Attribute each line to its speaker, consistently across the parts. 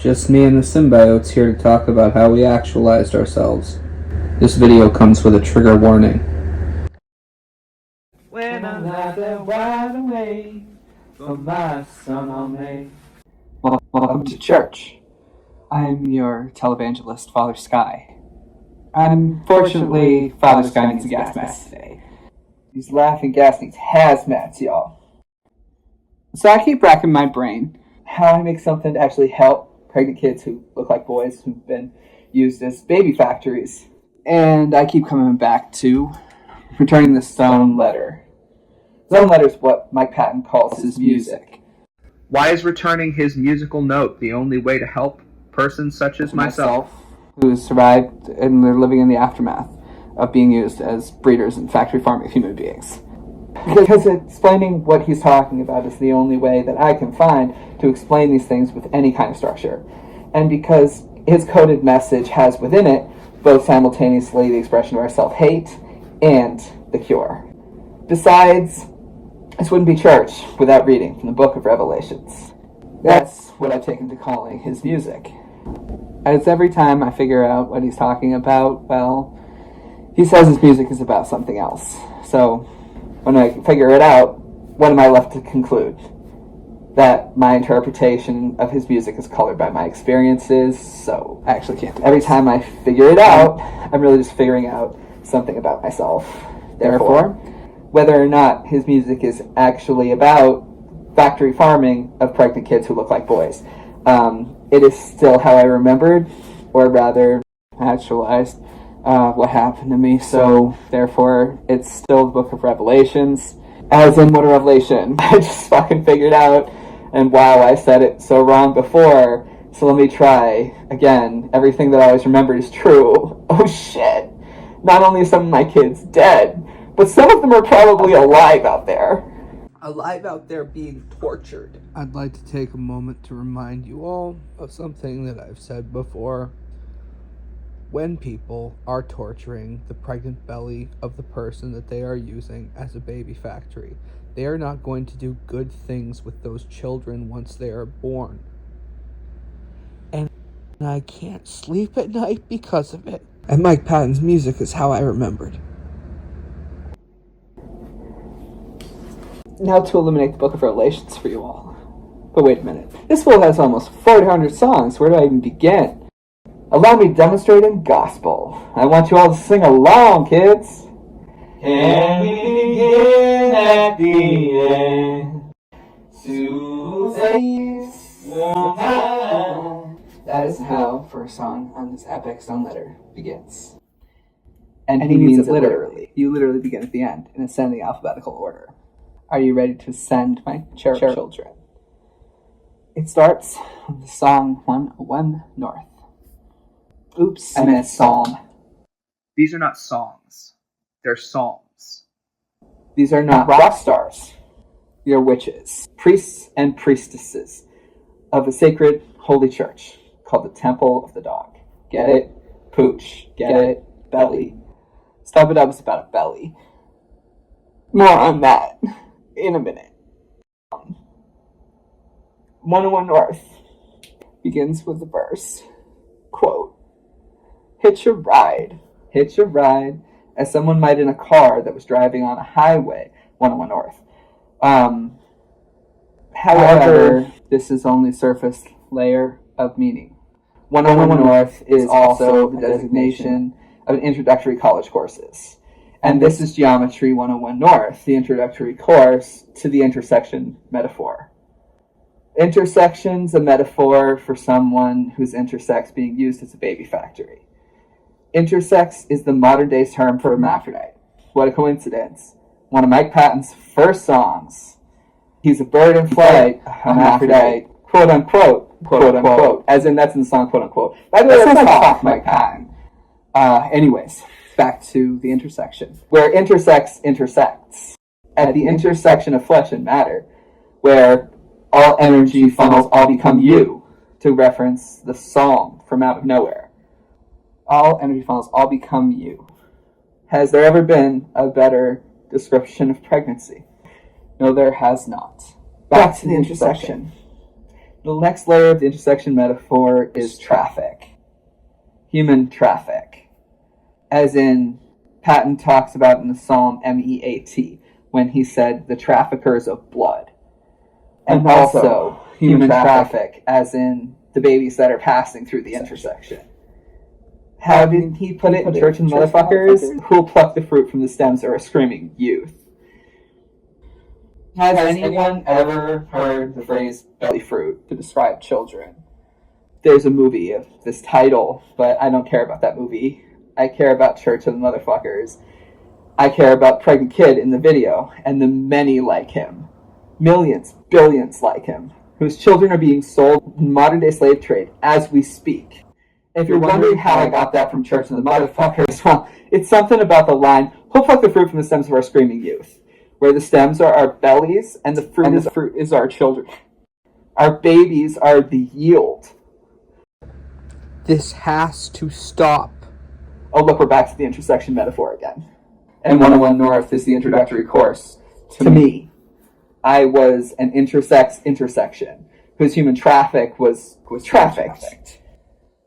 Speaker 1: Just me and the symbiotes here to talk about how we actualized ourselves. This video comes with a trigger warning.
Speaker 2: When I'm lying wide awake for my son on me.
Speaker 3: Welcome to church. I'm your televangelist, Father Sky. Unfortunately, Father Sky needs a gas mask today. These laughing gas needs hazmats, y'all. So I keep racking my brain how I make something to actually help pregnant kids who look like boys who've been used as baby factories. And I keep coming back to returning the stone letter. Stone letter is what Mike Patton calls his music.
Speaker 1: Why is returning his musical note the only way to help persons such as myself?
Speaker 3: Who survived and they're living in the aftermath of being used as breeders and factory farming human beings. Because explaining what he's talking about is the only way that I can find to explain these things with any kind of structure. And because his coded message has within it both simultaneously the expression of our self-hate and the cure. Besides, this wouldn't be church without reading from the book of Revelations. That's what I've taken to calling his music. As every time I figure out what he's talking about, well, he says his music is about something else. So when I figure it out, what am I left to conclude? That my interpretation of his music is colored by my experiences, so I actually can't. Every time I figure it out, I'm really just figuring out something about myself. Therefore, whether or not his music is actually about factory farming of pregnant kids who look like boys, it is still how I remembered, or rather, actualized, what happened to me. So, therefore, it's still the book of Revelations. As in, what a revelation. I just fucking figured out, and wow, I said it so wrong before, so let me try. Again, everything that I always remembered is true. Oh shit. Not only are some of my kids dead, but some of them are probably alive out there.
Speaker 1: Alive out there being tortured.
Speaker 4: I'd like to take a moment to remind you all of something that I've said before. When people are torturing the pregnant belly of the person that they are using as a baby factory, they are not going to do good things with those children once they are born. And I can't sleep at night because of it. And Mike Patton's music is how I remembered.
Speaker 3: Now to eliminate the book of Revelations for you all. But wait a minute. This fool has almost 400 songs. Where do I even begin? Allow me to demonstrate in gospel. I want you all to sing along, kids.
Speaker 2: Can we begin at the end to say
Speaker 3: That is how first song on this epic stone letter begins. And he means it literally. You literally begin at the end in ascending alphabetical order. Are you ready to ascend, my children? It starts with the song 101 North. Oops, I meant psalm.
Speaker 1: These are not songs. They're psalms.
Speaker 3: These are not rock stars. They are witches, priests and priestesses of a sacred holy church called the Temple of the Dog. Get it? Pooch. Get it? Belly. Stub It Up is about a belly. More on that in a minute. 101 North begins with the verse, quote, hitch a ride, as someone might in a car that was driving on a highway, 101 North. However, this is only surface layer of meaning. 101 North is also the designation of an introductory college courses. And this is Geometry 101 North, the introductory course to the intersection metaphor. Intersection's a metaphor for someone whose intersex being used as a baby factory. Intersex is the modern day term for hermaphrodite. What a coincidence. One of Mike Patton's first songs. He's a bird in flight, a hermaphrodite, quote unquote, as in that's in the song, quote unquote. By the way, that's not talk Mike Patton. Anyways, back to the intersection, where intersex intersects. At the intersection of flesh and matter, where all energy funnels all become you, to reference the psalm from out of nowhere. All energy funnels all become you. Has there ever been a better description of pregnancy? No, there has not. Back to the intersection. The next layer of the intersection metaphor is traffic. Human traffic. As in, Patton talks about in the Psalm MEAT, when he said the traffickers of blood. And also, human traffic, as in the babies that are passing through the intersection. How did he put it in Church and Motherfuckers? Who'll pluck the fruit from the stems or a screaming youth? Has anyone ever heard the phrase belly fruit to describe children? There's a movie of this title, but I don't care about that movie. I care about Church and Motherfuckers. I care about Pregnant Kid in the video, and the many like him. Millions, billions like him, whose children are being sold in modern-day slave trade as we speak. If you're wondering how I got that from Church and the Motherfuckers, well, it's something about the line, "Who'll pluck the fruit from the stems of our screaming youth?" Where the stems are our bellies, and the fruit is our children. Our babies are the yield.
Speaker 4: This has to stop.
Speaker 3: Oh, look, we're back to the intersection metaphor again. And 101 North is the introductory course to me. I was an intersex intersection whose human traffic was trafficked.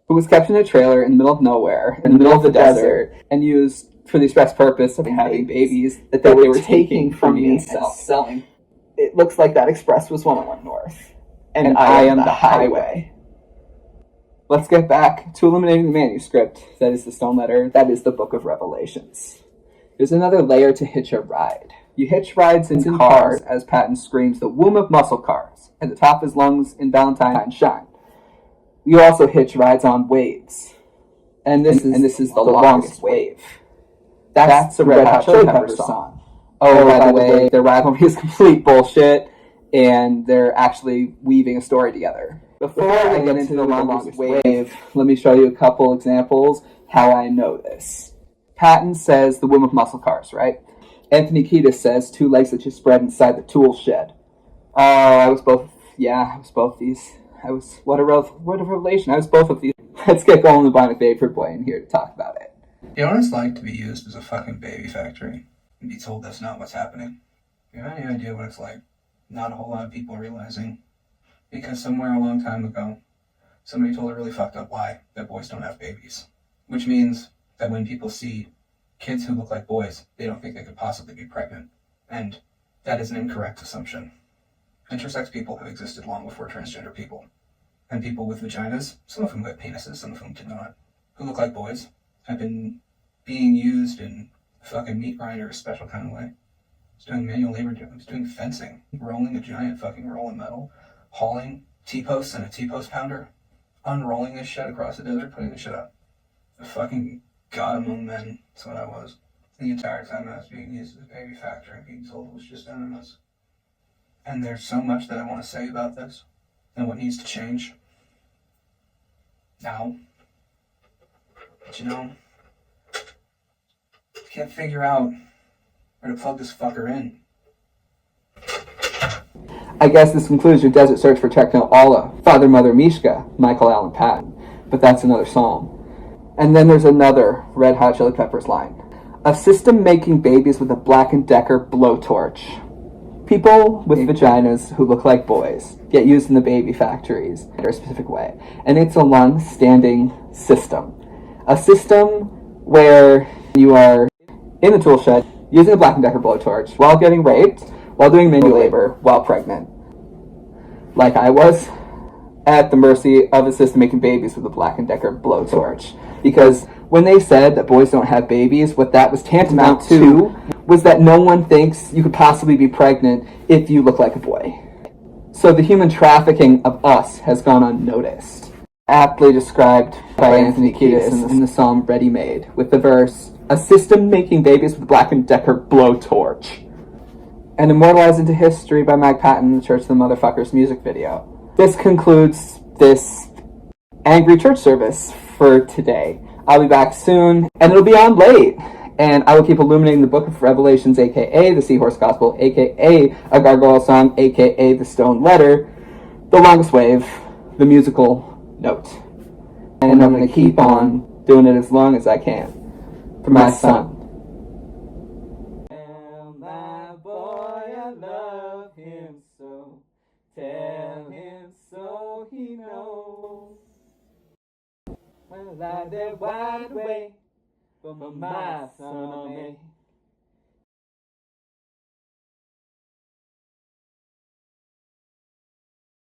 Speaker 3: Who was kept in a trailer in the middle of nowhere, in the middle of the desert, and used for the express purpose of having babies that they were taking from me and selling. It looks like that express was 101 North. And I am the highway. Let's get back to illuminating the manuscript. That is the stone letter. That is the book of Revelations. There's another layer to hitch a ride. You hitch rides in cars as Patton screams the womb of muscle cars, and the top of his lungs in Valentine shine. You also hitch rides on waves. And this is the longest wave. That's a Red Hot Chili Peppers song. Oh, by the way, their rivalry is complete bullshit, and they're actually weaving a story together. Before I get into the longest wave, let me show you a couple examples how I know this. Patton says the womb of muscle cars, right? Anthony Kiedis says 2 legs that you spread inside the tool shed. Oh, I was both these. What a revelation. I was both of these. Let's get going with Bionic Vapor Boy in here to talk about it.
Speaker 1: You know what it's like to be used as a fucking baby factory and be told that's not what's happening? Do you have any idea what it's like? Not a whole lot of people realizing. Because somewhere a long time ago, somebody told a really fucked up lie that boys don't have babies. Which means that when people see kids who look like boys, they don't think they could possibly be pregnant. And that is an incorrect assumption. Intersex people have existed long before transgender people. And people with vaginas, some of whom have penises, some of whom do not, who look like boys, have been being used in fucking meat grinder, a special kind of way. It's doing manual labor, it's doing fencing, rolling a giant fucking roll of metal, hauling T-posts and a T-post pounder, unrolling this shit across the desert, putting this shit up. A fucking god among men, that's what I was. The entire time I was being used as a baby factory and being told it was just enemies. And there's so much that I want to say about this, and what needs to change. Now. But you know, I can't figure out where to plug this fucker in.
Speaker 3: I guess this concludes your desert search for Techno Allah, Father Mother Mishka, Michael Allen Patton. But that's another psalm. And then there's another Red Hot Chili Peppers line. A system making babies with a Black & Decker blowtorch. People with vaginas who look like boys get used in the baby factories in a specific way. And it's a long-standing system. A system where you are in the tool shed using a Black & Decker blowtorch while getting raped, while doing manual labor, while pregnant. Like I was, at the mercy of a system making babies with a Black & Decker blowtorch. Because when they said that boys don't have babies, what that was tantamount to was that no one thinks you could possibly be pregnant if you look like a boy. So the human trafficking of us has gone unnoticed. Aptly described by Anthony Kiedis in the Psalm Ready Made, with the verse, a system making babies with a Black & Decker blowtorch. And immortalized into history by Mike Patton in the Church of the Motherfuckers music video. This concludes this angry church service for today. I'll be back soon, and it'll be on late. And I will keep illuminating the book of Revelations, a.k.a. the Seahorse Gospel, a.k.a. a gargoyle song, a.k.a. the stone letter, the longest wave, the musical note. And I'm going to keep on doing it as long as I can. For my son.
Speaker 2: Tell my boy I love him so. Tell him so.
Speaker 3: Well, lie there wide awake for my son on me.